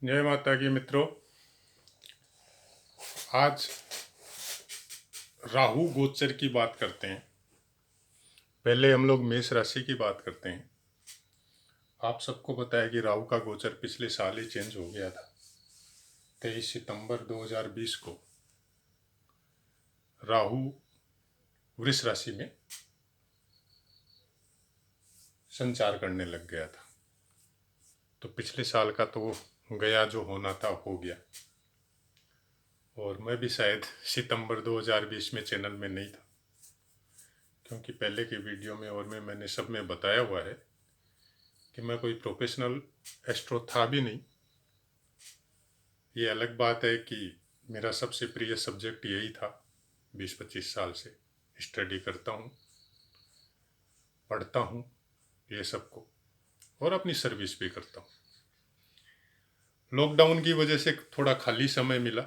जय माता की मित्रों। आज राहु गोचर की बात करते हैं। पहले हम लोग मेष राशि की बात करते हैं। आप सबको पता है कि राहु का गोचर पिछले साल ही चेंज हो गया था। 23 सितंबर 2020 को राहु वृष राशि में संचार करने लग गया था। तो पिछले साल का तो गया, जो होना था हो गया। और मैं भी शायद सितंबर 2020 में चैनल में नहीं था, क्योंकि पहले की वीडियो में और मैंने सब में बताया हुआ है कि मैं कोई प्रोफेशनल एस्ट्रो था भी नहीं। ये अलग बात है कि मेरा सबसे प्रिय सब्जेक्ट यही था। 20-25 साल से स्टडी करता हूँ, पढ़ता हूँ ये सबको, और अपनी सर्विस भी करता हूँ। लॉकडाउन की वजह से थोड़ा खाली समय मिला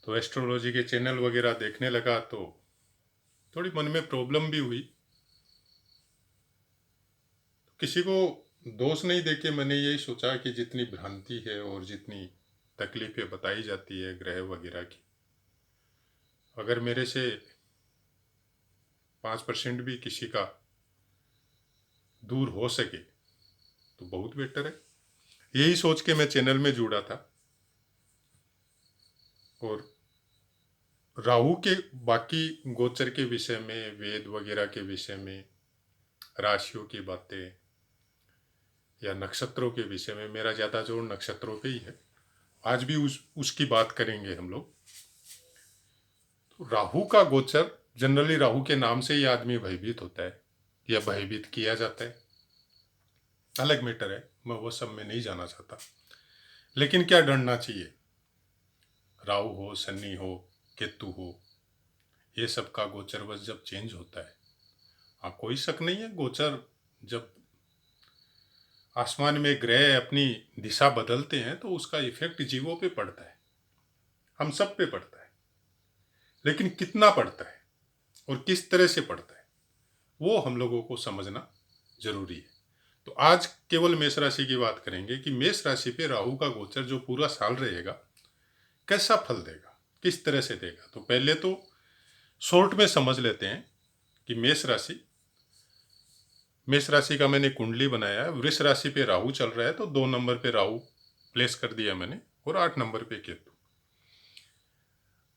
तो एस्ट्रोलॉजी के चैनल वगैरह देखने लगा, तो थोड़ी मन में प्रॉब्लम भी हुई। किसी को दोष नहीं देके मैंने यही सोचा कि जितनी भ्रांति है और जितनी तकलीफें बताई जाती है ग्रह वगैरह की, अगर मेरे से 5% भी किसी का दूर हो सके तो बहुत बेटर है। यही सोच के मैं चैनल में जुड़ा था। और राहु के बाकी गोचर के विषय में, वेद वगैरह के विषय में, राशियों की बातें या नक्षत्रों के विषय में, मेरा ज़्यादा जोर नक्षत्रों पे ही है। आज भी उसकी बात करेंगे हम लोग। तो राहु का गोचर, जनरली राहु के नाम से ही आदमी भयभीत होता है या भयभीत किया जाता है, अलग मैटर है, मैं वो सब में नहीं जाना चाहता। लेकिन क्या डरना चाहिए? राहु हो, शनि हो, केतु हो, ये सब का गोचर बस जब चेंज होता है, हाँ कोई शक नहीं है, गोचर जब आसमान में ग्रह अपनी दिशा बदलते हैं तो उसका इफेक्ट जीवों पे पड़ता है, हम सब पे पड़ता है। लेकिन कितना पड़ता है और किस तरह से पड़ता है, वो हम लोगों को समझना जरूरी है। तो आज केवल मेष राशि की बात करेंगे कि मेष राशि पे राहु का गोचर जो पूरा साल रहेगा कैसा फल देगा, किस तरह से देगा। तो पहले तो शॉर्ट में समझ लेते हैं कि मेष राशि का मैंने कुंडली बनाया है। वृष राशि पे राहु चल रहा है तो 2 नंबर पे राहु प्लेस कर दिया मैंने, और 8 नंबर पे केतु।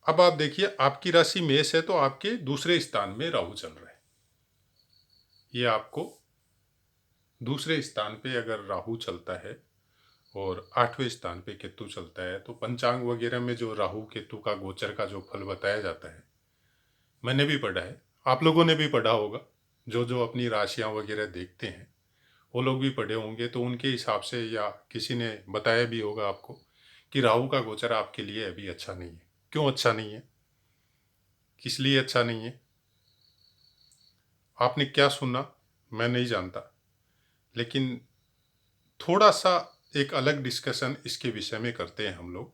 अब आप देखिए, आपकी राशि मेष है तो आपके दूसरे स्थान में राहु चल रहा है। ये आपको दूसरे स्थान पे अगर राहु चलता है और 8वें स्थान पे केतु चलता है, तो पंचांग वगैरह में जो राहु केतु का गोचर का जो फल बताया जाता है, मैंने भी पढ़ा है, आप लोगों ने भी पढ़ा होगा। जो जो अपनी राशियां वगैरह देखते हैं वो लोग भी पढ़े होंगे, तो उनके हिसाब से या किसी ने बताया भी होगा आपको कि राहु का गोचर आपके लिए अभी अच्छा नहीं है। क्यों अच्छा नहीं है, किस लिए अच्छा नहीं है, आपने क्या सुना मैं नहीं जानता, लेकिन थोड़ा सा एक अलग डिस्कशन इसके विषय में करते हैं हम लोग।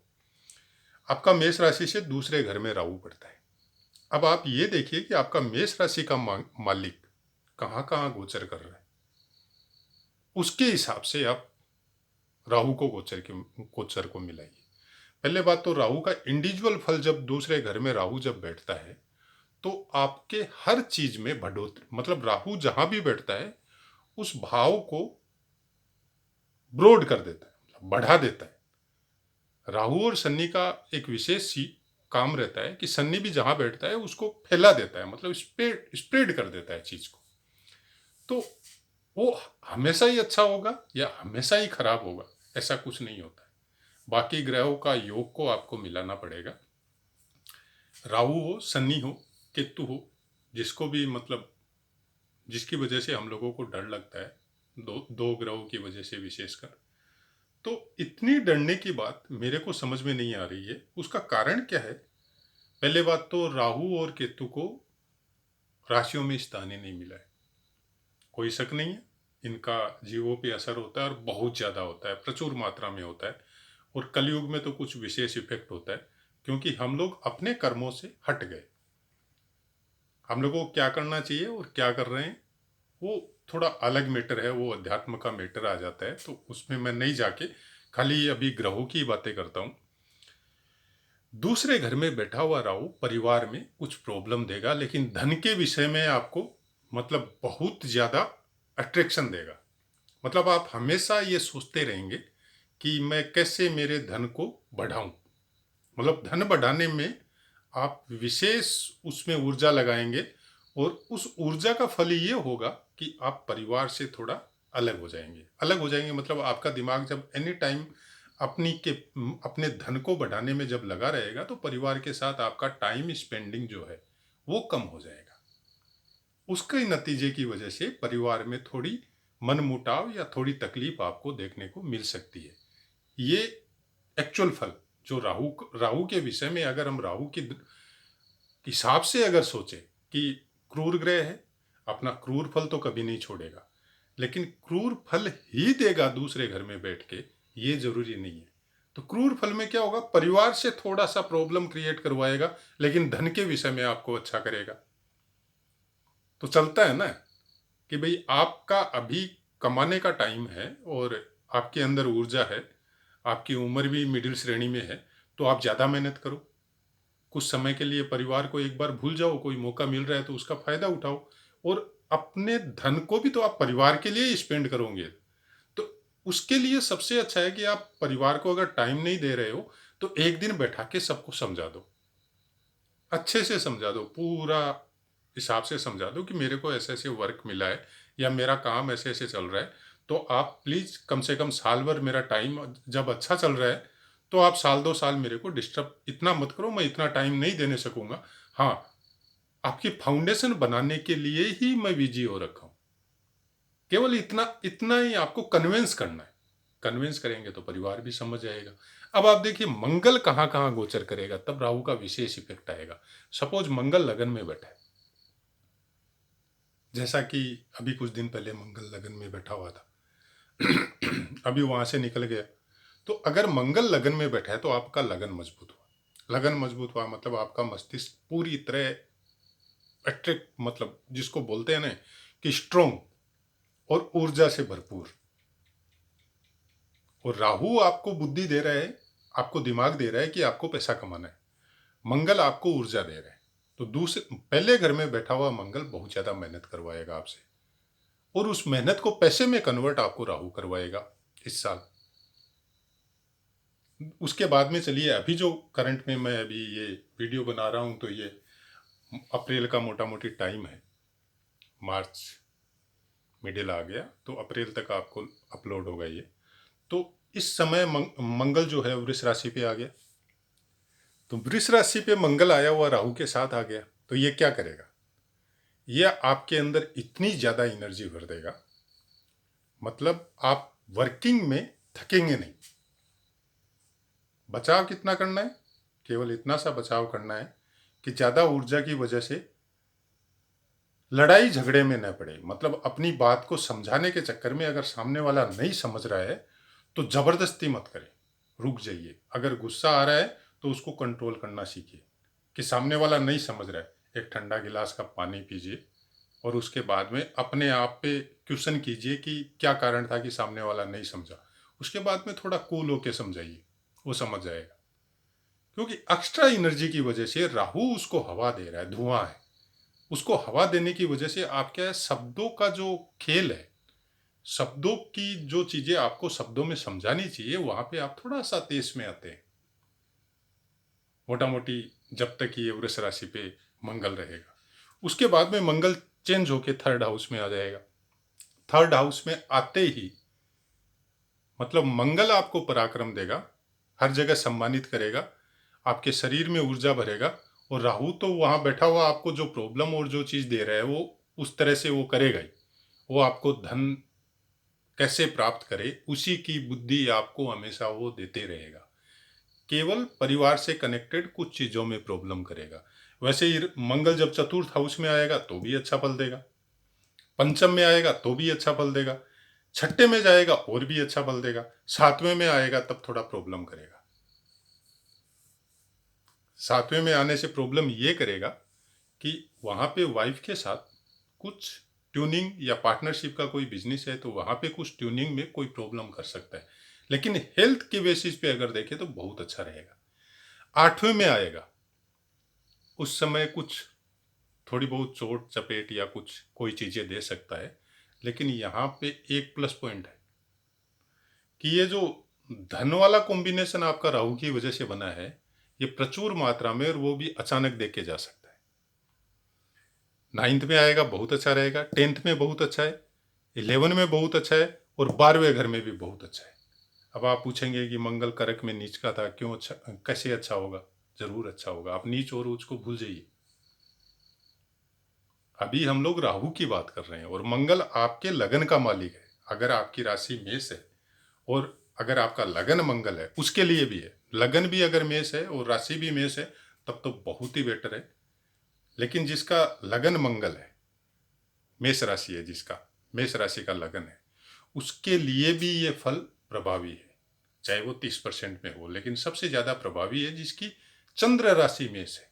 आपका मेष राशि से दूसरे घर में राहु पड़ता है। अब आप ये देखिए कि आपका मेष राशि का मालिक कहाँ कहाँ गोचर कर रहा है, उसके हिसाब से आप राहु को गोचर को मिलाइए। पहले बात तो राहु का इंडिविजुअल फल, जब दूसरे घर में राहु जब बैठता है तो आपके हर चीज में बढ़ोतरी, मतलब राहु जहां भी बैठता है उस भाव को ब्रॉड कर देता है, मतलब बढ़ा देता है। राहु और शनि का एक विशेष काम रहता है कि शनि भी जहां बैठता है उसको फैला देता है, मतलब स्प्रेड कर देता है चीज को। तो वो हमेशा ही अच्छा होगा या हमेशा ही खराब होगा, ऐसा कुछ नहीं होता है। बाकी ग्रहों का योग को आपको मिलाना पड़ेगा। राहु हो, शनि हो, केतु हो, जिसको भी, मतलब जिसकी वजह से हम लोगों को डर लगता है, दो दो ग्रहों की वजह से विशेषकर, तो इतनी डरने की बात मेरे को समझ में नहीं आ रही है। उसका कारण क्या है? पहले बात तो राहु और केतु को राशियों में स्थान ही नहीं मिला है। कोई शक नहीं है, इनका जीवों पे असर होता है और बहुत ज़्यादा होता है, प्रचुर मात्रा में होता है। और कलयुग में तो कुछ विशेष इफेक्ट होता है, क्योंकि हम लोग अपने कर्मों से हट गए। हम लोगों को क्या करना चाहिए और क्या कर रहे हैं वो थोड़ा अलग मैटर है, वो अध्यात्म का मैटर आ जाता है, तो उसमें मैं नहीं जाके खाली अभी ग्रहों की बातें करता हूं। दूसरे घर में बैठा हुआ राहु परिवार में कुछ प्रॉब्लम देगा, लेकिन धन के विषय में आपको मतलब बहुत ज्यादा अट्रैक्शन देगा। मतलब आप हमेशा ये सोचते रहेंगे कि मैं कैसे मेरे धन को बढ़ाऊं। मतलब धन बढ़ाने में आप विशेष उसमें ऊर्जा लगाएंगे, और उस ऊर्जा का फल ये होगा कि आप परिवार से थोड़ा अलग हो जाएंगे। अलग हो जाएंगे मतलब आपका दिमाग जब एनी टाइम अपने धन को बढ़ाने में जब लगा रहेगा, तो परिवार के साथ आपका टाइम स्पेंडिंग जो है वो कम हो जाएगा। उसके नतीजे की वजह से परिवार में थोड़ी मनमुटाव या थोड़ी तकलीफ आपको देखने को मिल सकती है। ये एक्चुअल फल जो राहु राहु के विषय में, अगर हम राहु के हिसाब से अगर सोचे कि क्रूर ग्रह है, अपना क्रूर फल तो कभी नहीं छोड़ेगा, लेकिन क्रूर फल ही देगा दूसरे घर में बैठ के, ये जरूरी नहीं है। तो क्रूर फल में क्या होगा, परिवार से थोड़ा सा प्रॉब्लम क्रिएट करवाएगा, लेकिन धन के विषय में आपको अच्छा करेगा। तो चलता है ना कि भाई आपका अभी कमाने का टाइम है और आपके अंदर ऊर्जा है, आपकी उम्र भी मिडिल श्रेणी में है, तो आप ज़्यादा मेहनत करो। कुछ समय के लिए परिवार को एक बार भूल जाओ, कोई मौका मिल रहा है तो उसका फायदा उठाओ, और अपने धन को भी तो आप परिवार के लिए ही स्पेंड करोगे। तो उसके लिए सबसे अच्छा है कि आप परिवार को अगर टाइम नहीं दे रहे हो तो एक दिन बैठा के सबको समझा दो, अच्छे से समझा दो, पूरा हिसाब से समझा दो कि मेरे को ऐसे ऐसे वर्क मिला है या मेरा काम ऐसे ऐसे चल रहा है, तो आप प्लीज़ कम से कम साल भर मेरा टाइम, जब अच्छा चल रहा है तो आप साल 2 साल मेरे को डिस्टर्ब इतना मत करो, मैं इतना टाइम नहीं देने सकूंगा। हाँ, आपकी फाउंडेशन बनाने के लिए ही मैं बिजी हो रखा हूँ। केवल इतना इतना ही आपको कन्विंस करना है। कन्विंस करेंगे तो परिवार भी समझ जाएगा। अब आप देखिए मंगल कहाँ कहाँ गोचर करेगा, तब राहु का विशेष इफेक्ट आएगा। सपोज मंगल लगन में बैठा है, जैसा कि अभी कुछ दिन पहले मंगल लगन में बैठा हुआ था, अभी वहां से निकल गया। तो अगर मंगल लगन में बैठा है तो आपका लगन मजबूत हुआ। लगन मजबूत हुआ मतलब आपका मस्तिष्क पूरी तरह अट्रैक्ट, मतलब जिसको बोलते हैं ना कि स्ट्रोंग और ऊर्जा से भरपूर। और राहु आपको बुद्धि दे रहा है, आपको दिमाग दे रहा है कि आपको पैसा कमाना है। मंगल आपको ऊर्जा दे रहा है। तो दूसरे पहले घर में बैठा हुआ मंगल बहुत ज्यादा मेहनत करवाएगा आपसे, और उस मेहनत को पैसे में कन्वर्ट आपको राहु करवाएगा इस साल। उसके बाद में चलिए, अभी जो करंट में मैं अभी ये वीडियो बना रहा हूँ तो ये अप्रैल का मोटा मोटी टाइम है। मार्च मिडिल आ गया तो अप्रैल तक आपको अपलोड होगा ये। तो इस समय मंगल जो है वृष राशि पे आ गया। तो वृष राशि पे मंगल आया हुआ राहु के साथ आ गया, तो ये क्या करेगा, ये आपके अंदर इतनी ज़्यादा एनर्जी भर देगा, मतलब आप वर्किंग में थकेंगे नहीं। बचाव कितना करना है, केवल इतना सा बचाव करना है कि ज़्यादा ऊर्जा की वजह से लड़ाई झगड़े में न पड़े। मतलब अपनी बात को समझाने के चक्कर में अगर सामने वाला नहीं समझ रहा है तो जबरदस्ती मत करें, रुक जाइए। अगर गुस्सा आ रहा है तो उसको कंट्रोल करना सीखिए। कि सामने वाला नहीं समझ रहा है, एक ठंडा गिलास का पानी पीजिए और उसके बाद में अपने आप पे क्वेश्चन कीजिए कि क्या कारण था कि सामने वाला नहीं समझा। उसके बाद में थोड़ा कूल होके समझाइए, वो समझ जाएगा। क्योंकि एक्स्ट्रा एनर्जी की वजह से राहु उसको हवा दे रहा है, धुआं है। उसको हवा देने की वजह से आप क्या है, शब्दों का जो खेल है, शब्दों की जो चीजें आपको शब्दों में समझानी चाहिए, वहां पे आप थोड़ा सा तेज में आते हैं। मोटा मोटी जब तक ये वृष राशि पे मंगल रहेगा, उसके बाद में मंगल चेंज होके थर्ड हाउस में आ जाएगा। थर्ड हाउस में आते ही मतलब मंगल आपको पराक्रम देगा, हर जगह सम्मानित करेगा, आपके शरीर में ऊर्जा भरेगा। और राहु तो वहां बैठा हुआ आपको जो प्रॉब्लम और जो चीज दे रहा है वो उस तरह से वो करेगा ही। वो आपको धन कैसे प्राप्त करे उसी की बुद्धि आपको हमेशा वो देते रहेगा। केवल परिवार से कनेक्टेड कुछ चीजों में प्रॉब्लम करेगा। वैसे ही मंगल जब चतुर्थ हाउस में आएगा तो भी अच्छा फल देगा, पंचम में आएगा तो भी अच्छा फल देगा, छठे में जाएगा और भी अच्छा फल देगा, सातवें में आएगा तब थोड़ा प्रॉब्लम करेगा। सातवें में आने से प्रॉब्लम ये करेगा कि वहां पे वाइफ के साथ कुछ ट्यूनिंग या पार्टनरशिप का कोई बिजनेस है तो वहाँ पे कुछ ट्यूनिंग में कोई प्रॉब्लम कर सकता है, लेकिन हेल्थ के बेसिस पे अगर देखें तो बहुत अच्छा रहेगा। 8वें में आएगा, उस समय कुछ थोड़ी बहुत चोट चपेट या कुछ कोई चीज़ें दे सकता है, लेकिन यहाँ पे एक प्लस पॉइंट है कि ये जो धन वाला कॉम्बिनेशन आपका राहु की वजह से बना है, ये प्रचुर मात्रा में और वो भी अचानक देके जा सकता है। 9th में आएगा, बहुत अच्छा रहेगा। 10th में बहुत अच्छा है, 11 में बहुत अच्छा है और 12वें घर में भी बहुत अच्छा है। अब आप पूछेंगे कि मंगल करक में नीच का था, क्यों अच्छा, कैसे अच्छा होगा? जरूर अच्छा होगा। आप नीच और ऊंच को भूल जाइए। अभी हम लोग राहु की बात कर रहे हैं और मंगल आपके लगन का मालिक है। अगर आपकी राशि मेष है और अगर आपका लगन मंगल है, उसके लिए भी है। लगन भी अगर मेष है और राशि भी मेष है तब तो बहुत ही बेटर है। लेकिन जिसका लगन मंगल है, मेष राशि है, जिसका मेष राशि का लगन है, उसके लिए भी ये फल प्रभावी है, चाहे वो 30% में हो। लेकिन सबसे ज्यादा प्रभावी है जिसकी चंद्र राशि मेष है,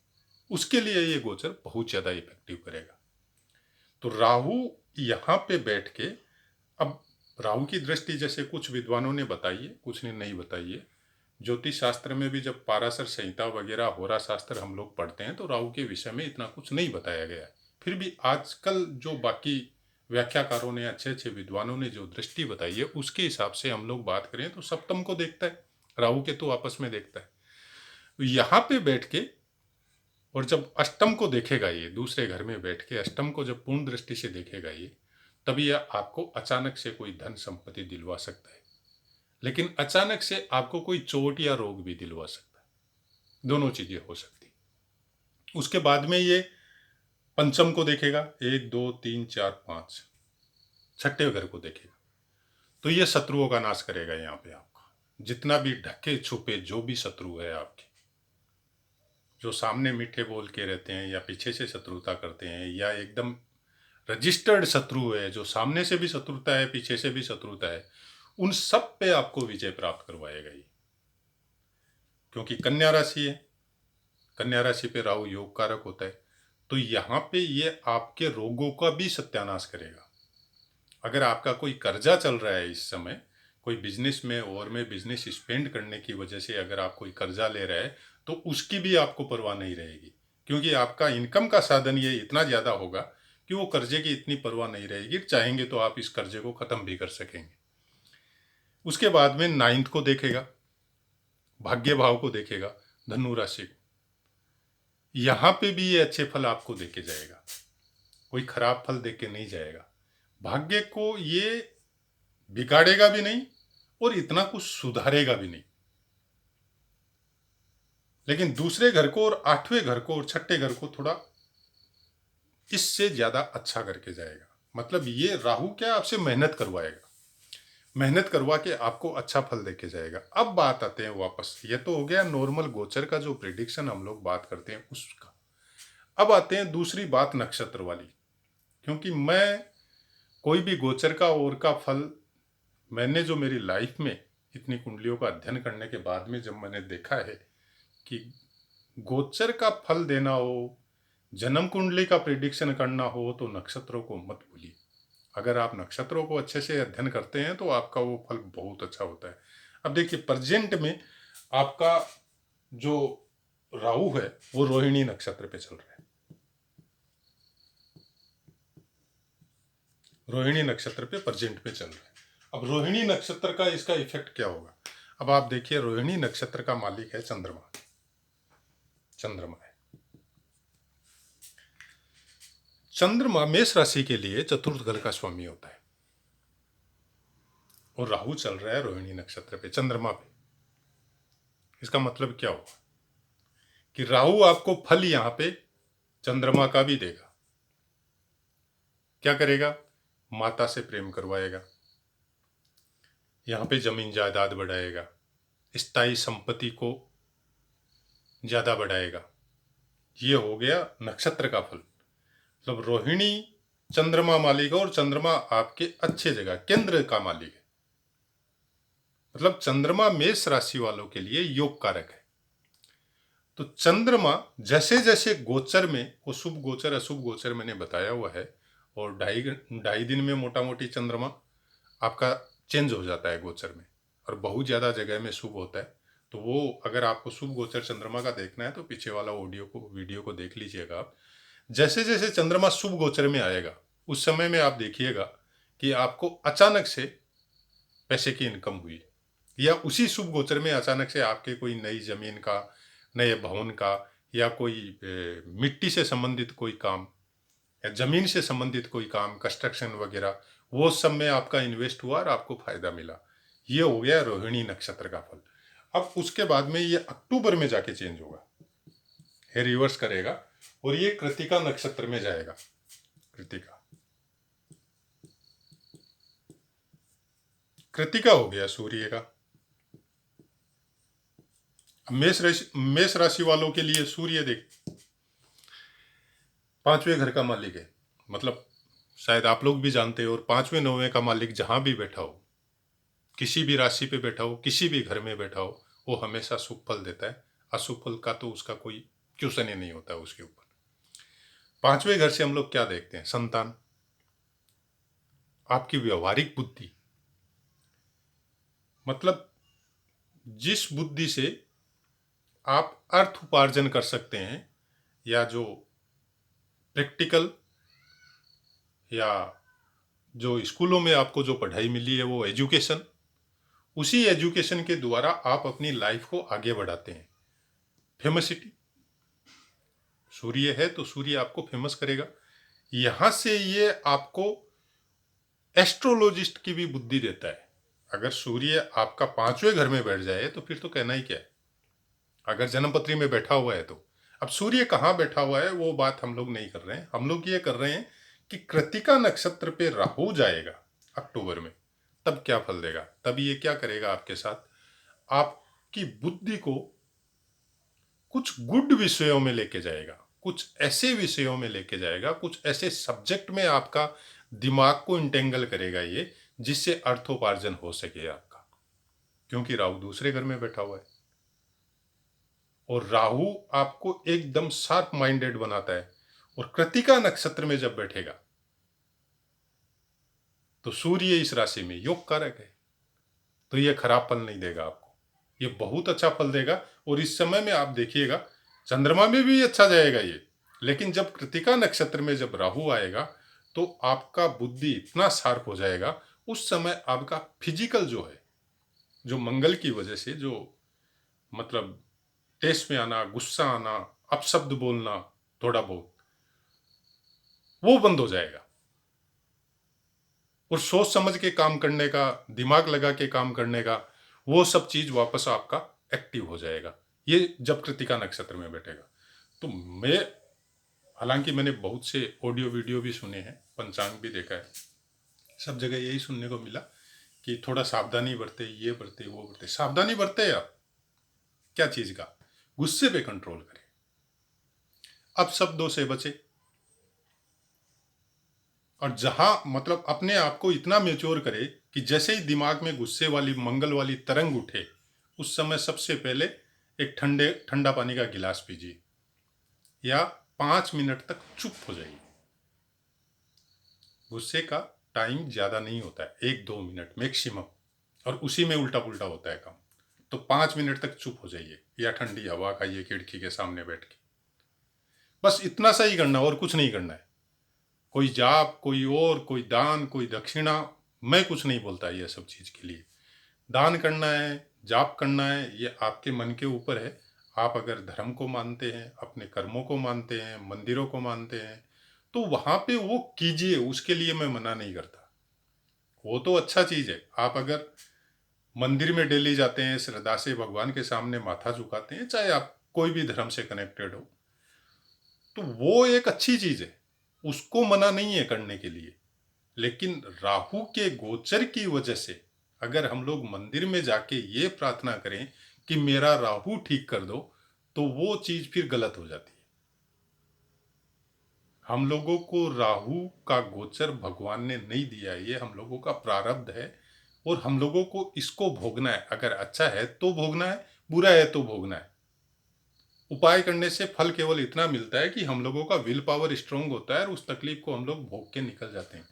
उसके लिए ये गोचर बहुत ज्यादा इफेक्टिव करेगा। तो राहु यहाँ पे बैठ के, अब राहु की दृष्टि जैसे कुछ विद्वानों ने बताई है, कुछ ने नहीं बताई है। ज्योतिष शास्त्र में भी जब पाराशर संहिता वगैरह होरा शास्त्र हम लोग पढ़ते हैं तो राहु के विषय में इतना कुछ नहीं बताया गया है। फिर भी आजकल जो बाकी व्याख्याकारों ने, अच्छे अच्छे विद्वानों ने जो दृष्टि बताई है, उसके हिसाब से हम लोग बात करें तो सप्तम को देखता है, राहु केतु आपस में देखता है। तो यहाँ पे बैठ के, और जब अष्टम को देखेगा, ये दूसरे घर में बैठ के अष्टम को जब पूर्ण दृष्टि से देखेगा ये, तभी यह आपको अचानक से कोई धन संपत्ति दिलवा सकता है, लेकिन अचानक से आपको कोई चोट या रोग भी दिलवा सकता है। दोनों चीजें हो सकती। उसके बाद में ये पंचम को देखेगा, 1 2 3 4 5, छठे घर को देखेगा, तो ये शत्रुओं का नाश करेगा। यहाँ पे आपका जितना भी ढके छुपे जो भी शत्रु है आपके, जो सामने मीठे बोल के रहते हैं या पीछे से शत्रुता करते हैं या एकदम रजिस्टर्ड शत्रु है, जो सामने से भी शत्रुता है पीछे से भी शत्रुता है, उन सब पे आपको विजय प्राप्त करवाएगा ये। क्योंकि कन्या राशि है, कन्या राशि पे राहु योग कारक होता है, तो यहाँ पे ये आपके रोगों का भी सत्यानाश करेगा। अगर आपका कोई कर्जा चल रहा है इस समय, कोई बिजनेस में और में बिजनेस स्पेंड करने की वजह से अगर आप कोई कर्जा ले रहे हैं तो उसकी भी आपको परवाह नहीं रहेगी, क्योंकि आपका इनकम का साधन ये इतना ज़्यादा होगा कि वो कर्जे की इतनी परवाह नहीं रहेगी। चाहेंगे तो आप इस कर्जे को ख़त्म भी कर सकेंगे। उसके बाद में 9th को देखेगा, भाग्य भाव को देखेगा, धनु राशि को। यहाँ पे भी ये अच्छे फल आपको देके जाएगा, कोई खराब फल देके नहीं जाएगा। भाग्य को ये बिगाड़ेगा भी नहीं और इतना कुछ सुधारेगा भी नहीं, लेकिन दूसरे घर को और 8वें घर को और छठे घर को थोड़ा इससे ज्यादा अच्छा करके जाएगा। मतलब ये राहु क्या आपसे मेहनत करवाएगा, मेहनत करवा के आपको अच्छा फल देके जाएगा। अब बात आते हैं वापस, ये तो हो गया नॉर्मल गोचर का जो प्रिडिक्शन हम लोग बात करते हैं उसका। अब आते हैं दूसरी बात नक्षत्र वाली, क्योंकि मैं कोई भी गोचर का और का फल, मैंने जो मेरी लाइफ में इतनी कुंडलियों का अध्ययन करने के बाद में जब मैंने देखा है कि गोचर का फल देना हो, जन्म कुंडली का प्रिडिक्शन करना हो, तो नक्षत्रों को मत भूलिए। अगर आप नक्षत्रों को अच्छे से अध्ययन करते हैं तो आपका वो फल बहुत अच्छा होता है। अब देखिए प्रेजेंट में आपका जो राहु है वो रोहिणी नक्षत्र पे चल रहा है, रोहिणी नक्षत्र पे प्रेजेंट पे चल रहा है। अब रोहिणी नक्षत्र का इसका इफेक्ट क्या होगा? अब आप देखिए, रोहिणी नक्षत्र का मालिक है चंद्रमा, चंद्रमा है। चंद्रमा मेष राशि के लिए चतुर्थ घर का स्वामी होता है और राहु चल रहा है रोहिणी नक्षत्र पे, चंद्रमा पे। इसका मतलब क्या हुआ कि राहु आपको फल यहां पे चंद्रमा का भी देगा। क्या करेगा? माता से प्रेम करवाएगा, यहां पे जमीन जायदाद बढ़ाएगा, स्थायी संपत्ति को ज्यादा बढ़ाएगा। ये हो गया नक्षत्र का फल। मतलब रोहिणी चंद्रमा मालिक है और चंद्रमा आपके अच्छे जगह केंद्र का मालिक है। मतलब चंद्रमा मेष राशि वालों के लिए योग कारक है। तो चंद्रमा जैसे जैसे गोचर में, वो शुभ गोचर अशुभ गोचर मैंने बताया हुआ है, और ढाई दिन में मोटा मोटी चंद्रमा आपका चेंज हो जाता है गोचर में, और बहुत ज़्यादा जगह में शुभ होता है। तो वो अगर आपको शुभ गोचर चंद्रमा का देखना है तो पीछे वाला वीडियो को देख लीजिएगा आप। जैसे जैसे चंद्रमा शुभ गोचर में आएगा उस समय में आप देखिएगा कि आपको अचानक से पैसे की इनकम हुई, या उसी शुभ गोचर में अचानक से आपके कोई नई जमीन का, नए भवन का, या कोई मिट्टी से संबंधित कोई काम, या जमीन से संबंधित कोई काम, कंस्ट्रक्शन वगैरह, वो सब में आपका इन्वेस्ट हुआ और आपको फायदा मिला। ये हो गया रोहिणी नक्षत्र का फल। अब उसके बाद में ये अक्टूबर में जाके चेंज होगा, ये रिवर्स करेगा और ये कृतिका नक्षत्र में जाएगा। कृतिका हो गया सूर्य का। मेष राशि वालों के लिए सूर्य देख 5वें घर का मालिक है, मतलब शायद आप लोग भी जानते हो। और 5वें 9वें का मालिक जहां भी बैठा हो, किसी भी राशि पे बैठा हो, किसी भी घर में बैठा हो, वो हमेशा शुभ फल देता है। अशुभ फल का तो उसका कोई क्वेश्चन ही नहीं होता है उसके ऊपर। 5वें घर से हम लोग क्या देखते हैं? संतान, आपकी व्यवहारिक बुद्धि, मतलब जिस बुद्धि से आप अर्थ उपार्जन कर सकते हैं, या जो प्रैक्टिकल, या जो स्कूलों में आपको जो पढ़ाई मिली है वो एजुकेशन, उसी एजुकेशन के द्वारा आप अपनी लाइफ को आगे बढ़ाते हैं। फेमसिटी, सूर्य है तो सूर्य आपको फेमस करेगा। यहां से ये आपको एस्ट्रोलॉजिस्ट की भी बुद्धि देता है। अगर सूर्य आपका 5वें घर में बैठ जाए तो फिर तो कहना ही क्या है, अगर जन्मपत्री में बैठा हुआ है तो। अब सूर्य कहाँ बैठा हुआ है वो बात हम लोग नहीं कर रहे हैं, हम लोग ये कर रहे हैं कि कृतिका नक्षत्र पे राहु जाएगा अक्टूबर में, तब क्या फल देगा। तब ये क्या करेगा आपके साथ, आपकी बुद्धि को कुछ गुड विषयों में लेके जाएगा, कुछ ऐसे विषयों में लेके जाएगा, कुछ ऐसे सब्जेक्ट में आपका दिमाग को इंटेंगल करेगा ये, जिससे अर्थोपार्जन हो सके आपका, क्योंकि राहु दूसरे घर में बैठा हुआ है। और राहु आपको एकदम शार्प माइंडेड बनाता है। और कृतिका नक्षत्र में जब बैठेगा तो सूर्य इस राशि में योग कारक है, तो ये खराब फल नहीं देगा आपको, ये बहुत अच्छा फल देगा। और इस समय में आप देखिएगा चंद्रमा में भी अच्छा जाएगा ये, लेकिन जब कृतिका नक्षत्र में जब राहु आएगा तो आपका बुद्धि इतना शार्प हो जाएगा, उस समय आपका फिजिकल जो है, जो मंगल की वजह से जो मतलब टेस्ट में आना, गुस्सा आना, अपशब्द बोलना थोड़ा बहुत, वो बंद हो जाएगा। और सोच समझ के काम करने का, दिमाग लगा के काम करने का, वो सब चीज वापस आपका एक्टिव हो जाएगा, ये जब कृतिका नक्षत्र में बैठेगा। तो मैं, हालांकि मैंने बहुत से ऑडियो वीडियो भी सुने हैं, पंचांग भी देखा है, सब जगह यही सुनने को मिला कि थोड़ा सावधानी बरते, ये बरते, वो बरते। सावधानी बरते आप क्या चीज का? गुस्से पे कंट्रोल करें, अपशब्दों से बचे, और जहां मतलब अपने आप को इतना मेच्योर करे कि जैसे ही दिमाग में गुस्से वाली, मंगल वाली तरंग उठे, उस समय सबसे पहले एक ठंडा पानी का गिलास पीजिए, या 5 मिनट तक चुप हो जाइए। गुस्से का टाइम ज़्यादा नहीं होता है, 1-2 मिनट मैक्सिमम, और उसी में उल्टा पुल्टा होता है काम। तो 5 मिनट तक चुप हो जाइए, या ठंडी हवा खाइए खिड़की के सामने बैठ के। बस इतना सा ही करना, और कुछ नहीं करना है। कोई जाप, कोई और, कोई दान, कोई दक्षिणा, मैं कुछ नहीं बोलता ये सब चीज़ के लिए। दान करना है, जाप करना है, ये आपके मन के ऊपर है। आप अगर धर्म को मानते हैं, अपने कर्मों को मानते हैं, मंदिरों को मानते हैं, तो वहाँ पे वो कीजिए, उसके लिए मैं मना नहीं करता। वो तो अच्छा चीज़ है। आप अगर मंदिर में डेली जाते हैं, श्रद्धा से भगवान के सामने माथा झुकाते हैं, चाहे आप कोई भी धर्म से कनेक्टेड हो, तो वो एक अच्छी चीज़ है, उसको मना नहीं है करने के लिए। लेकिन राहु के गोचर की वजह से अगर हम लोग मंदिर में जाके ये प्रार्थना करें कि मेरा राहु ठीक कर दो, तो वो चीज फिर गलत हो जाती है। हम लोगों को राहु का गोचर भगवान ने नहीं दिया, ये हम लोगों का प्रारब्ध है, और हम लोगों को इसको भोगना है। अगर अच्छा है तो भोगना है, बुरा है तो भोगना है। उपाय करने से फल केवल इतना मिलता है कि हम लोगों का विल पावर स्ट्रांग होता है और उस तकलीफ को हम लोग भोग के निकल जाते हैं।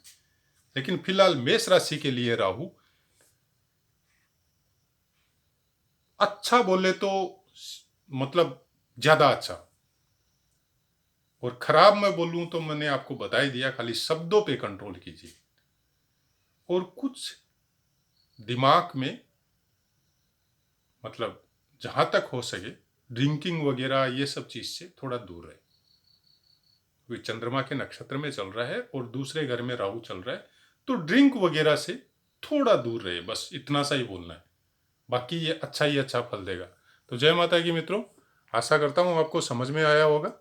लेकिन फिलहाल मेष राशि के लिए राहु अच्छा बोले तो मतलब ज्यादा अच्छा, और खराब मैं बोलूं तो मैंने आपको बता ही दिया, खाली शब्दों पे कंट्रोल कीजिए और कुछ दिमाग में मतलब जहां तक हो सके ड्रिंकिंग वगैरह ये सब चीज से थोड़ा दूर रहे। क्योंकि चंद्रमा के नक्षत्र में चल रहा है और दूसरे घर में राहु चल रहा है, तो ड्रिंक वगैरह से थोड़ा दूर रहे, बस इतना सा ही बोलना है। बाकी ये अच्छा ही अच्छा फल देगा। तो जय माता की मित्रों, आशा करता हूँ आपको समझ में आया होगा।